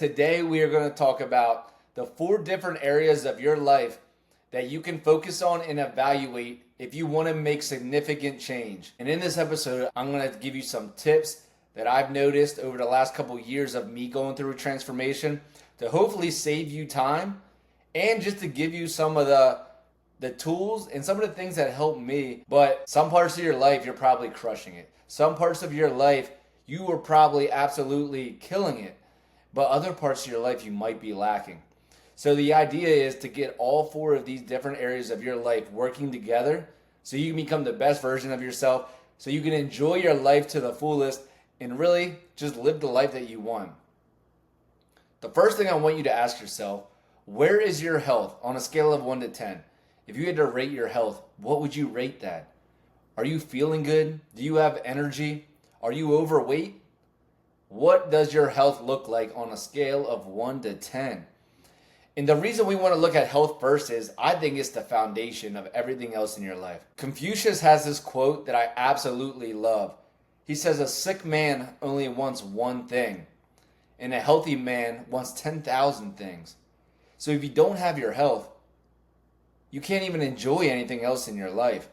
Today, we are going to talk about the 4 different areas of your life that you can focus on and evaluate if you want to make significant change. And in this episode, I'm going to give you some tips that I've noticed over the last couple years of me going through a transformation to hopefully save you time and just to give you some of the tools and some of the things that help me. But some parts of your life, you're probably crushing it. Some parts of your life, you were probably absolutely killing it. But other parts of your life, you might be lacking. So the idea is to get all 4 of these different areas of your life working together so you can become the best version of yourself, so you can enjoy your life to the fullest and really just live the life that you want. The first thing I want you to ask yourself, where is your health on a scale of 1 to 10? If you had to rate your health, what would you rate that? Are you feeling good? Do you have energy? Are you overweight? What does your health look like on a scale of 1 to 10? And the reason we want to look at health first is I think it's the foundation of everything else in your life. Confucius has this quote that I absolutely love. He says, a sick man only wants one thing, and a healthy man wants 10,000 things. So if you don't have your health, you can't even enjoy anything else in your life.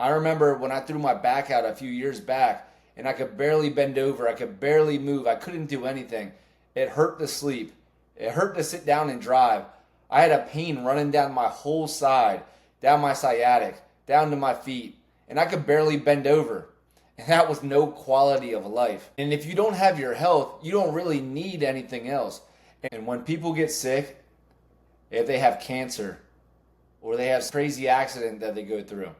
I remember when I threw my back out a few years back, and I could barely bend over. I could barely move. I couldn't do anything. It hurt to sleep. It hurt to sit down and drive. I had a pain running down my whole side, down my sciatic, down to my feet, and I could barely bend over. And that was no quality of life. And if you don't have your health, you don't really need anything else. And when people get sick, if they have cancer or they have a crazy accident that they go through,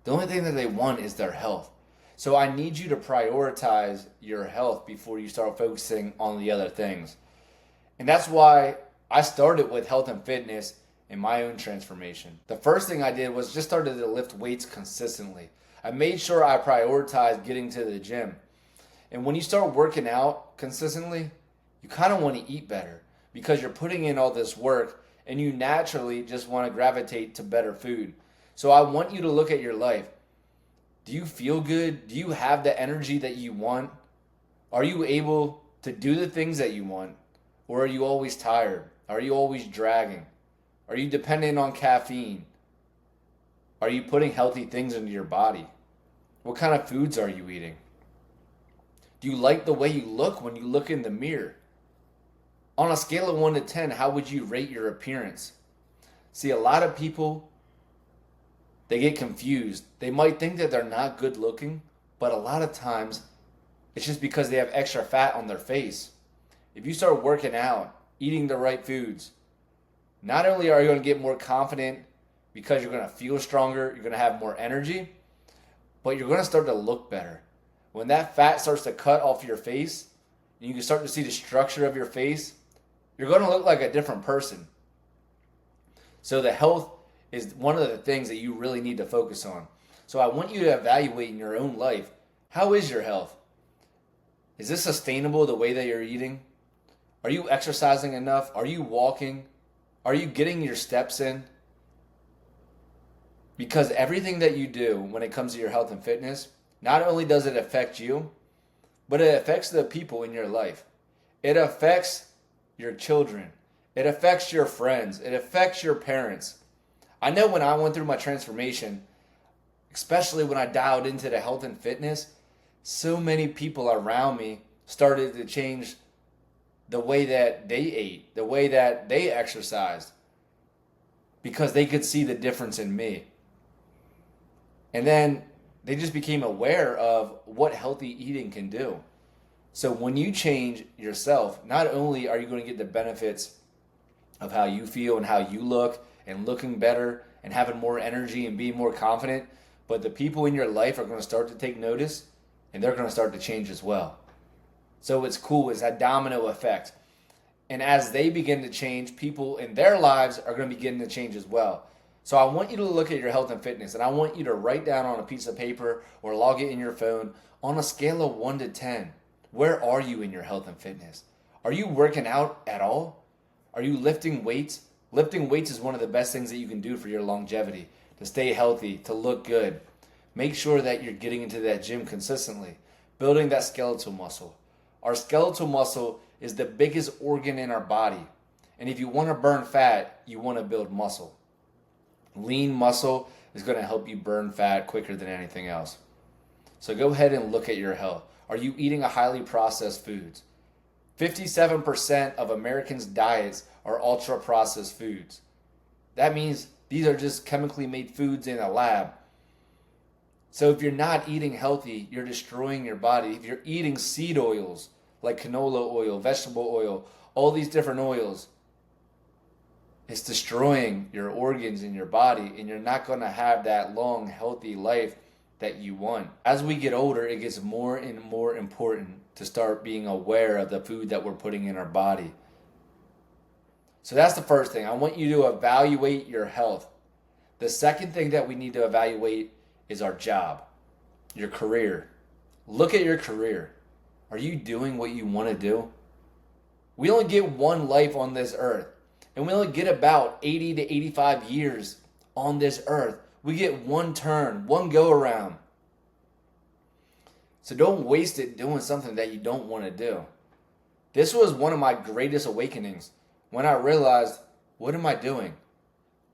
the only thing that they want is their health. So I need you to prioritize your health before you start focusing on the other things. And that's why I started with health and fitness in my own transformation. The first thing I did was just started to lift weights consistently. I made sure I prioritized getting to the gym. And when you start working out consistently, you kind of want to eat better because you're putting in all this work and you naturally just want to gravitate to better food. So I want you to look at your life. Do you feel good? Do you have the energy that you want? Are you able to do the things that you want? Or are you always tired? Are you always dragging? Are you dependent on caffeine? Are you putting healthy things into your body? What kind of foods are you eating? Do you like the way you look when you look in the mirror? On a scale of 1 to 10, how would you rate your appearance? See, a lot of people, they get confused. They might think that they're not good looking, but a lot of times it's just because they have extra fat on their face. If you start working out, eating the right foods, not only are you going to get more confident because you're going to feel stronger, you're going to have more energy, but you're going to start to look better. When that fat starts to cut off your face, and you can start to see the structure of your face, you're going to look like a different person. So the health is one of the things that you really need to focus on. So I want you to evaluate in your own life, how is your health? Is this sustainable the way that you're eating? Are you exercising enough? Are you walking? Are you getting your steps in? Because everything that you do when it comes to your health and fitness, not only does it affect you, but it affects the people in your life. It affects your children. It affects your friends. It affects your parents. I know when I went through my transformation, especially when I dialed into the health and fitness, so many people around me started to change the way that they ate, the way that they exercised, because they could see the difference in me. And then they just became aware of what healthy eating can do. So when you change yourself, not only are you going to get the benefits of how you feel and how you look and looking better and having more energy and being more confident, but the people in your life are going to start to take notice and they're going to start to change as well. So it's cool. It's that domino effect. And as they begin to change, people in their lives are going to begin to change as well. So I want you to look at your health and fitness, and I want you to write down on a piece of paper or log it in your phone on a scale of 1 to 10. Where are you in your health and fitness? Are you working out at all? Are you lifting weights? Lifting weights is one of the best things that you can do for your longevity, to stay healthy, to look good. Make sure that you're getting into that gym consistently, building that skeletal muscle. Our skeletal muscle is the biggest organ in our body. And if you want to burn fat, you want to build muscle. Lean muscle is going to help you burn fat quicker than anything else. So go ahead and look at your health. Are you eating a highly processed foods? 57% of Americans' diets are ultra processed foods. That means these are just chemically made foods in a lab. So if you're not eating healthy, you're destroying your body. If you're eating seed oils like canola oil, vegetable oil, all these different oils, it's destroying your organs in your body, and you're not going to have that long, healthy life that you want. As we get older, it gets more and more important to start being aware of the food that we're putting in our body. So that's the first thing. I want you to evaluate your health. The second thing that we need to evaluate is our job, your career. Look at your career. Are you doing what you want to do? We only get one life on this earth, and we only get about 80 to 85 years on this earth. We get one turn, one go around. So don't waste it doing something that you don't want to do. This was one of my greatest awakenings when I realized, what am I doing?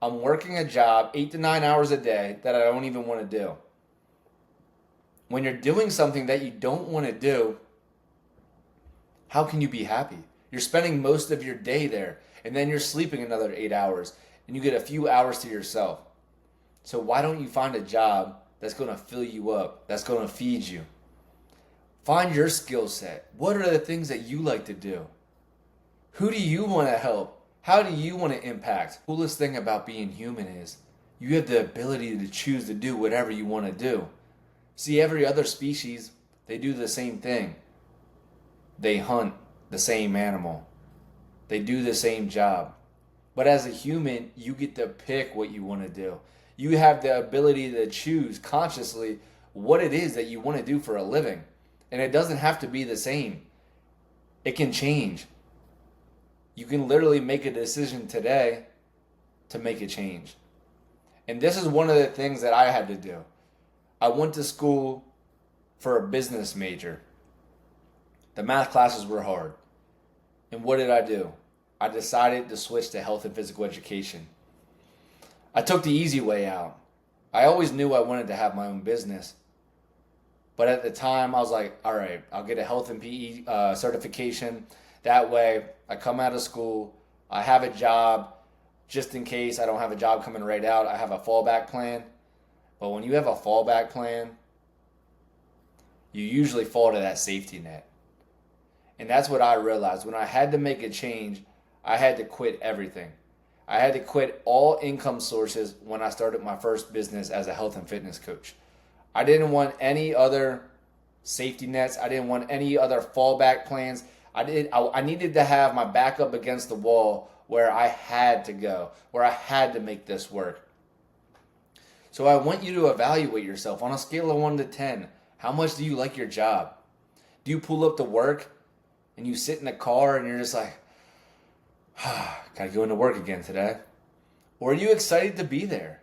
I'm working a job 8 to 9 hours a day that I don't even want to do. When you're doing something that you don't want to do, how can you be happy? You're spending most of your day there, and then you're sleeping another 8 hours, and you get a few hours to yourself. So why don't you find a job that's going to fill you up, that's going to feed you? Find your skill set. What are the things that you like to do? Who do you want to help? How do you want to impact? The coolest thing about being human is you have the ability to choose to do whatever you want to do. See, every other species, they do the same thing. They hunt the same animal. They do the same job. But as a human, you get to pick what you want to do. You have the ability to choose consciously what it is that you want to do for a living. And it doesn't have to be the same. It can change. You can literally make a decision today to make a change. And this is one of the things that I had to do. I went to school for a business major. The math classes were hard. And what did I do? I decided to switch to health and physical education. I took the easy way out. I always knew I wanted to have my own business. But at the time, I was like, all right, I'll get a health and PE certification. That way, I come out of school, I have a job. Just in case I don't have a job coming right out, I have a fallback plan. But when you have a fallback plan, you usually fall to that safety net. And that's what I realized. When I had to make a change, I had to quit everything. I had to quit all income sources when I started my first business as a health and fitness coach. I didn't want any other safety nets. I didn't want any other fallback plans. I needed to have my back up against the wall where I had to go, where I had to make this work. So I want you to evaluate yourself on a scale of 1 to 10. How much do you like your job? Do you pull up to work and you sit in the car and you're just like, gotta go into work again today? Or are you excited to be there?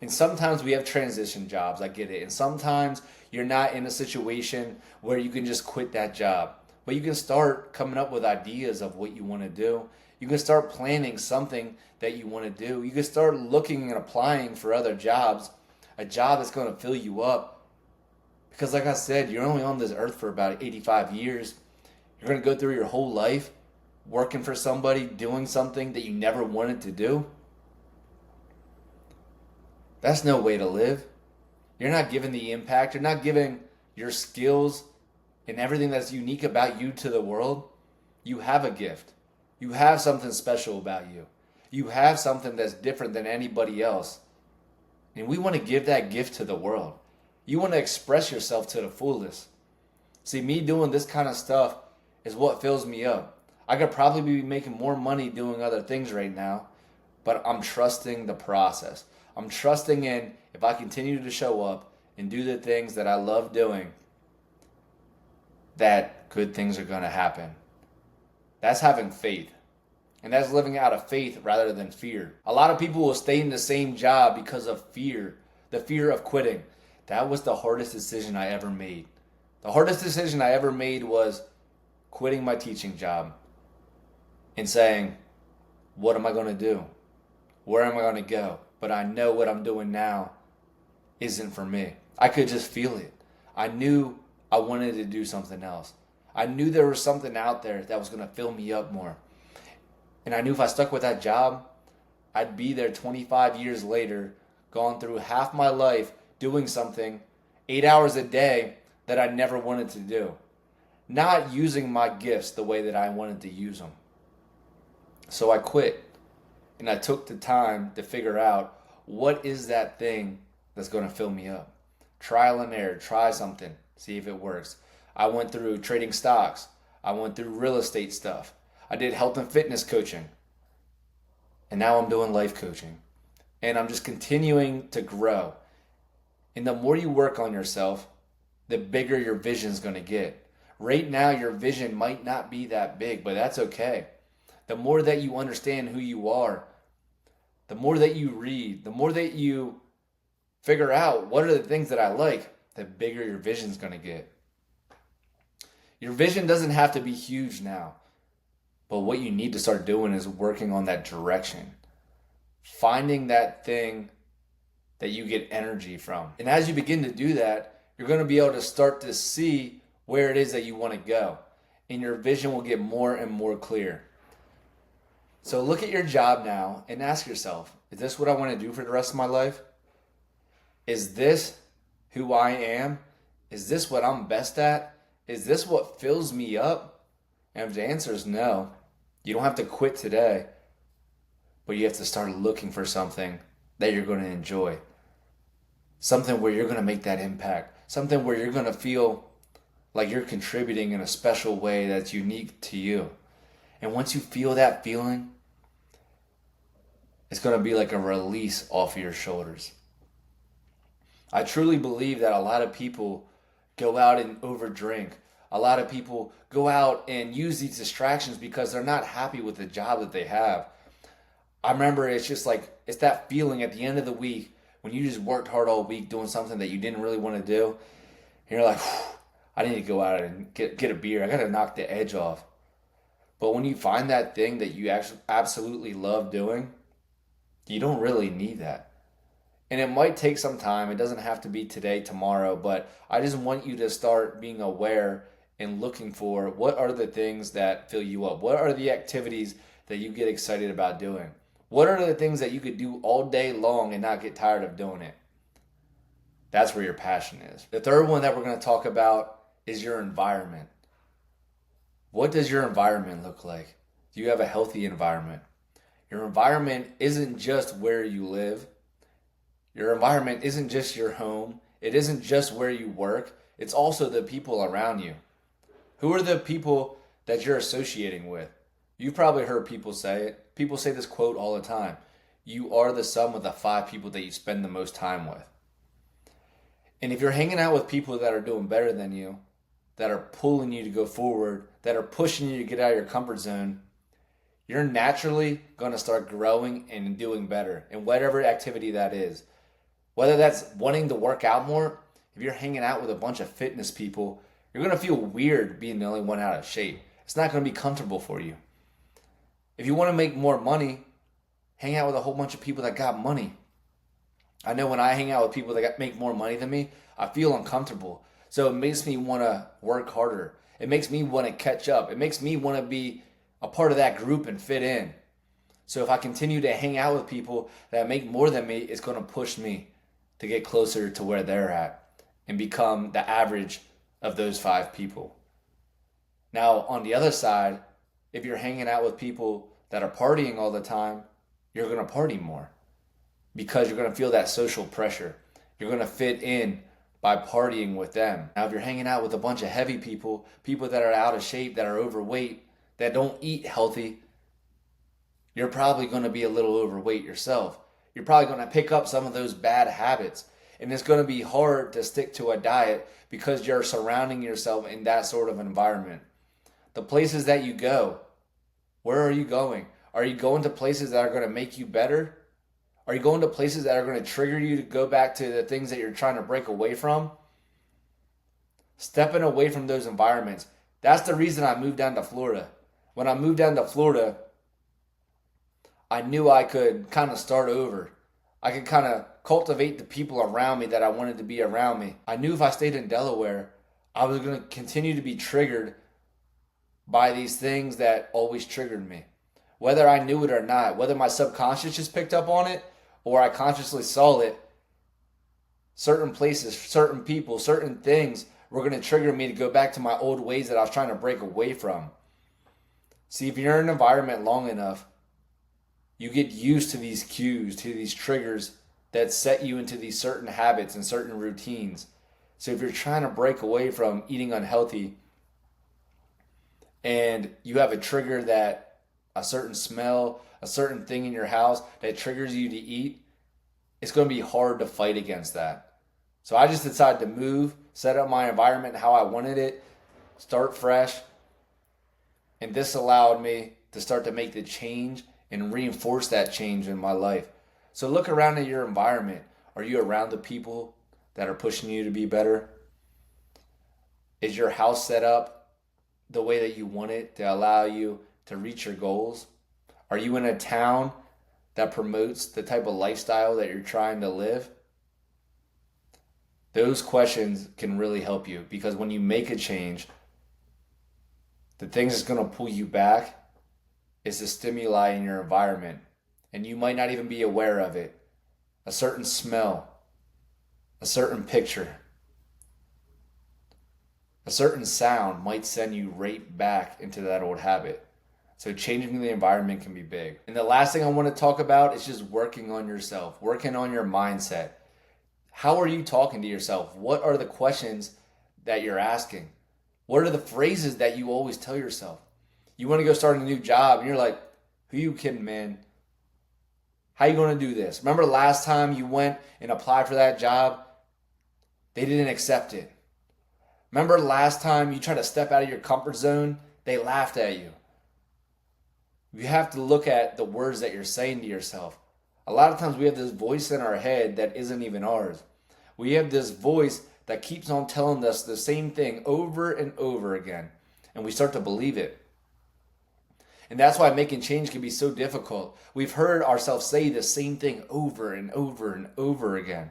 And sometimes we have transition jobs, I get it. And sometimes you're not in a situation where you can just quit that job. But you can start coming up with ideas of what you want to do. You can start planning something that you want to do. You can start looking and applying for other jobs, a job that's going to fill you up. Because like I said, you're only on this earth for about 85 years. You're going to go through your whole life working for somebody, doing something that you never wanted to do. That's no way to live. You're not giving the impact. You're not giving your skills and everything that's unique about you to the world. You have a gift. You have something special about you. You have something that's different than anybody else. And we want to give that gift to the world. You want to express yourself to the fullest. See, me doing this kind of stuff is what fills me up. I could probably be making more money doing other things right now, but I'm trusting the process. I'm trusting in, if I continue to show up and do the things that I love doing, that good things are going to happen. That's having faith. And that's living out of faith rather than fear. A lot of people will stay in the same job because of fear. The fear of quitting. That was the hardest decision I ever made. The hardest decision I ever made was quitting my teaching job and saying, what am I going to do? Where am I going to go? But I know what I'm doing now isn't for me. I could just feel it. I knew I wanted to do something else. I knew there was something out there that was going to fill me up more. And I knew if I stuck with that job, I'd be there 25 years later, gone through half my life doing something 8 hours a day that I never wanted to do. Not using my gifts the way that I wanted to use them. So I quit. And I took the time to figure out what is that thing that's going to fill me up. Trial and error. Try something. See if it works. I went through trading stocks. I went through real estate stuff. I did health and fitness coaching. And now I'm doing life coaching. And I'm just continuing to grow. And the more you work on yourself, the bigger your vision is going to get. Right now, your vision might not be that big, but that's okay. The more that you understand who you are, the more that you read, the more that you figure out what are the things that I like, the bigger your vision is going to get. Your vision doesn't have to be huge now, but what you need to start doing is working on that direction. Finding that thing that you get energy from. And as you begin to do that, you're going to be able to start to see where it is that you want to go. And your vision will get more and more clear. So look at your job now and ask yourself, is this what I want to do for the rest of my life? Is this who I am? Is this what I'm best at? Is this what fills me up? And if the answer is no, you don't have to quit today, but you have to start looking for something that you're going to enjoy. Something where you're going to make that impact. Something where you're going to feel like you're contributing in a special way that's unique to you. And once you feel that feeling, it's going to be like a release off of your shoulders. I truly believe that a lot of people go out and overdrink. A lot of people go out and use these distractions because they're not happy with the job that they have. I remember it's just like, it's that feeling at the end of the week when you just worked hard all week doing something that you didn't really want to do. And you're like, I need to go out and get a beer. I got to knock the edge off. But when you find that thing that you actually absolutely love doing, you don't really need that. And it might take some time. It doesn't have to be today, tomorrow, but I just want you to start being aware and looking for what are the things that fill you up? What are the activities that you get excited about doing? What are the things that you could do all day long and not get tired of doing it? That's where your passion is. The third one that we're going to talk about is your environment. What does your environment look like? Do you have a healthy environment? Your environment isn't just where you live. Your environment isn't just your home. It isn't just where you work. It's also the people around you. Who are the people that you're associating with? You've probably heard people say it. People say this quote all the time. You are the sum of the 5 people that you spend the most time with. And if you're hanging out with people that are doing better than you, that are pulling you to go forward, that are pushing you to get out of your comfort zone, you're naturally going to start growing and doing better in whatever activity that is. Whether that's wanting to work out more, if you're hanging out with a bunch of fitness people, you're going to feel weird being the only one out of shape. It's not going to be comfortable for you. If you want to make more money, hang out with a whole bunch of people that got money. I know when I hang out with people that make more money than me, I feel uncomfortable. So it makes me want to work harder. It makes me want to catch up. It makes me want to be a part of that group and fit in. So if I continue to hang out with people that make more than me, it's going to push me to get closer to where they're at and become the average of those 5 people. Now, on the other side, if you're hanging out with people that are partying all the time, you're going to party more because you're going to feel that social pressure. You're going to fit in by partying with them. Now, if you're hanging out with a bunch of heavy people, people that are out of shape, that are overweight, that don't eat healthy, you're probably going to be a little overweight yourself. You're probably going to pick up some of those bad habits. And it's going to be hard to stick to a diet because you're surrounding yourself in that sort of environment. The places that you go, where are you going? Are you going to places that are going to make you better? Are you going to places that are going to trigger you to go back to the things that you're trying to break away from? Stepping away from those environments, That's the reason I moved down to Florida. When I moved down to Florida, I knew I could kind of start over. I could kind of cultivate the people around me that I wanted to be around me. I knew if I stayed in Delaware, I was going to continue to be triggered by these things that always triggered me. Whether I knew it or not, whether my subconscious just picked up on it or I consciously saw it, certain places, certain people, certain things were going to trigger me to go back to my old ways that I was trying to break away from. See, if you're in an environment long enough, you get used to these cues, to these triggers that set you into these certain habits and certain routines. So if you're trying to break away from eating unhealthy and you have a trigger that a certain smell, a certain thing in your house that triggers you to eat, it's going to be hard to fight against that. So I just decided to move, set up my environment how I wanted it, start fresh. And this allowed me to start to make the change and reinforce that change in my life. So look around at your environment. Are you around the people that are pushing you to be better? Is your house set up the way that you want it to allow you to reach your goals? Are you in a town that promotes the type of lifestyle that you're trying to live? Those questions can really help you, because when you make a change, the things that's going to pull you back is the stimuli in your environment, and you might not even be aware of it. A certain smell, a certain picture, a certain sound might send you right back into that old habit. So changing the environment can be big. And the last thing I want to talk about is just working on yourself, working on your mindset. How are you talking to yourself? What are the questions that you're asking? What are the phrases that you always tell yourself? You want to go start a new job and you're like, who you kidding, man? How you going to do this? Remember last time you went and applied for that job? They didn't accept it. Remember last time you tried to step out of your comfort zone? They laughed at you. You have to look at the words that you're saying to yourself. A lot of times we have this voice in our head that isn't even ours. We have this voice that keeps on telling us the same thing over and over again. And we start to believe it. And that's why making change can be so difficult. We've heard ourselves say the same thing over and over and over again.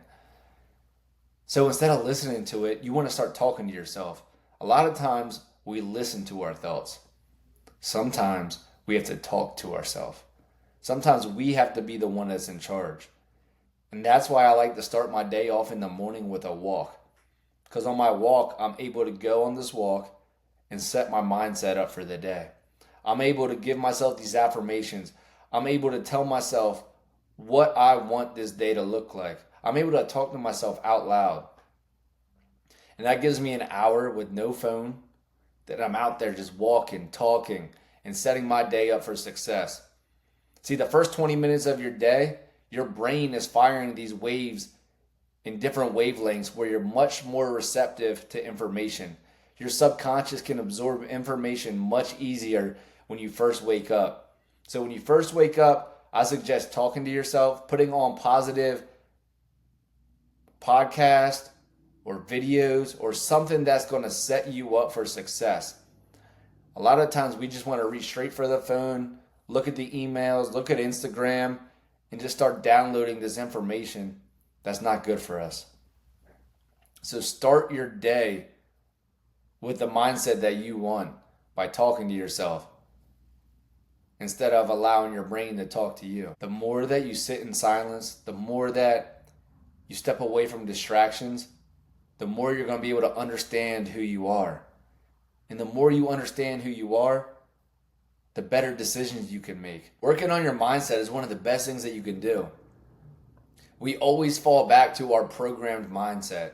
So instead of listening to it, you want to start talking to yourself. A lot of times we listen to our thoughts. Sometimes we have to talk to ourselves. Sometimes we have to be the one that's in charge. And that's why I like to start my day off in the morning with a walk. Because on my walk, I'm able to go on this walk and set my mindset up for the day. I'm able to give myself these affirmations. I'm able to tell myself what I want this day to look like. I'm able to talk to myself out loud. And that gives me an hour with no phone that I'm out there just walking, talking, and setting my day up for success. See, the first 20 minutes of your day, your brain is firing these waves in different wavelengths where you're much more receptive to information. Your subconscious can absorb information much easier when you first wake up. So when you first wake up, I suggest talking to yourself, putting on positive podcasts or videos or something that's going to set you up for success. A lot of times we just want to reach straight for the phone, look at the emails, look at Instagram, and just start downloading this information that's not good for us. So start your day with the mindset that you want by talking to yourself instead of allowing your brain to talk to you. The more that you sit in silence, the more that you step away from distractions, the more you're going to be able to understand who you are. And the more you understand who you are, the better decisions you can make. Working on your mindset is one of the best things that you can do. We always fall back to our programmed mindset.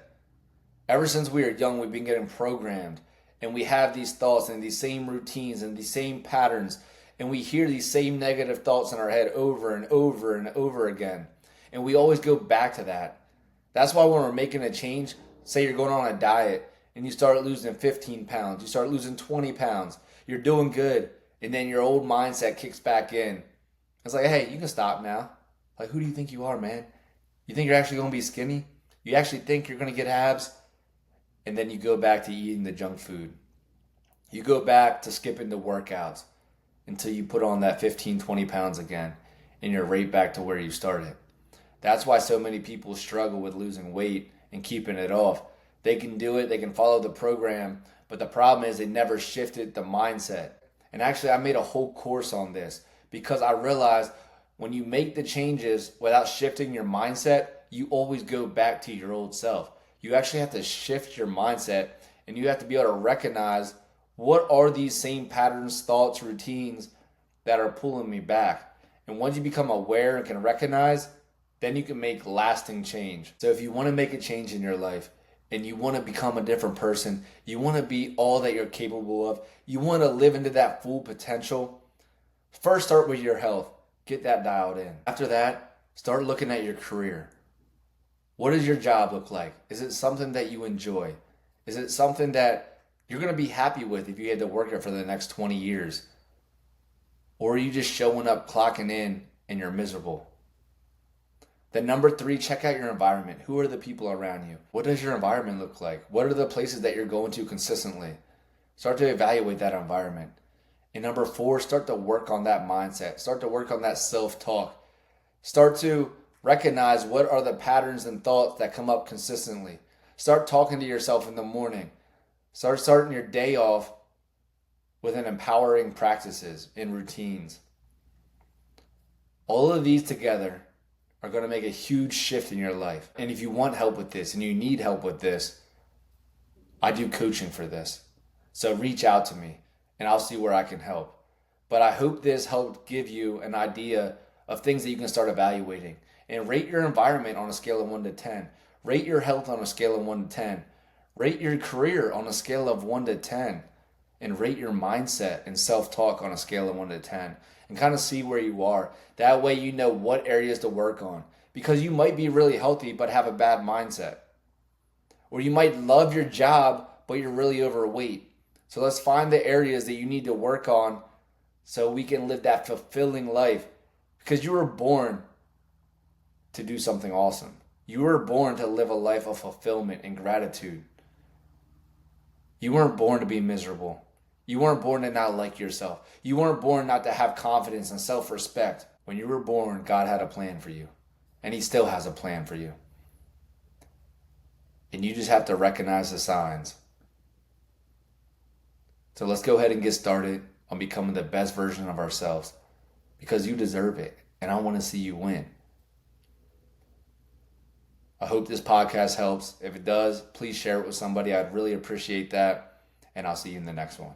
Ever since we were young, we've been getting programmed. And we have these thoughts and these same routines and these same patterns. And we hear these same negative thoughts in our head over and over and over again. And we always go back to that. That's why when we're making a change, say you're going on a diet and you start losing 15 pounds, you start losing 20 pounds, you're doing good. And then your old mindset kicks back in. It's like, hey, you can stop now. Like, who do you think you are, man? You think you're actually going to be skinny? You actually think you're going to get abs? And then you go back to eating the junk food. You go back to skipping the workouts until you put on that 15, 20 pounds again, and you're right back to where you started. That's why so many people struggle with losing weight and keeping it off. They can do it, they can follow the program, but the problem is they never shifted the mindset. And actually, I made a whole course on this because I realized when you make the changes without shifting your mindset, you always go back to your old self. You actually have to shift your mindset, and you have to be able to recognize what are these same patterns, thoughts, routines that are pulling me back. And once you become aware and can recognize, then you can make lasting change. So if you want to make a change in your life and you want to become a different person, you want to be all that you're capable of, you want to live into that full potential, first start with your health. Get that dialed in. After that, start looking at your career. What does your job look like? Is it something that you enjoy? Is it something that you're going to be happy with if you had to work it for the next 20 years? Or are you just showing up, clocking in, and you're miserable? Then number 3, check out your environment. Who are the people around you? What does your environment look like? What are the places that you're going to consistently? Start to evaluate that environment. And number 4, start to work on that mindset. Start to work on that self-talk. Start to recognize what are the patterns and thoughts that come up consistently. Start talking to yourself in the morning. Start starting your day off with an empowering practices and routines. All of these together are going to make a huge shift in your life. And if you want help with this and you need help with this, I do coaching for this. So reach out to me and I'll see where I can help. But I hope this helped give you an idea of things that you can start evaluating. And rate your environment on a scale of 1 to 10. Rate your health on a scale of 1 to 10. Rate your career on a scale of 1 to 10. And rate your mindset and self-talk on a scale of 1 to 10. And kind of see where you are. That way you know what areas to work on. Because you might be really healthy but have a bad mindset. Or you might love your job but you're really overweight. So let's find the areas that you need to work on so we can live that fulfilling life. Because you were born to do something awesome. You were born to live a life of fulfillment and gratitude. You weren't born to be miserable. You weren't born to not like yourself. You weren't born not to have confidence and self-respect. When you were born, God had a plan for you. And He still has a plan for you. And you just have to recognize the signs. So let's go ahead and get started on becoming the best version of ourselves. Because you deserve it. And I want to see you win. I hope this podcast helps. If it does, please share it with somebody. I'd really appreciate that. And I'll see you in the next one.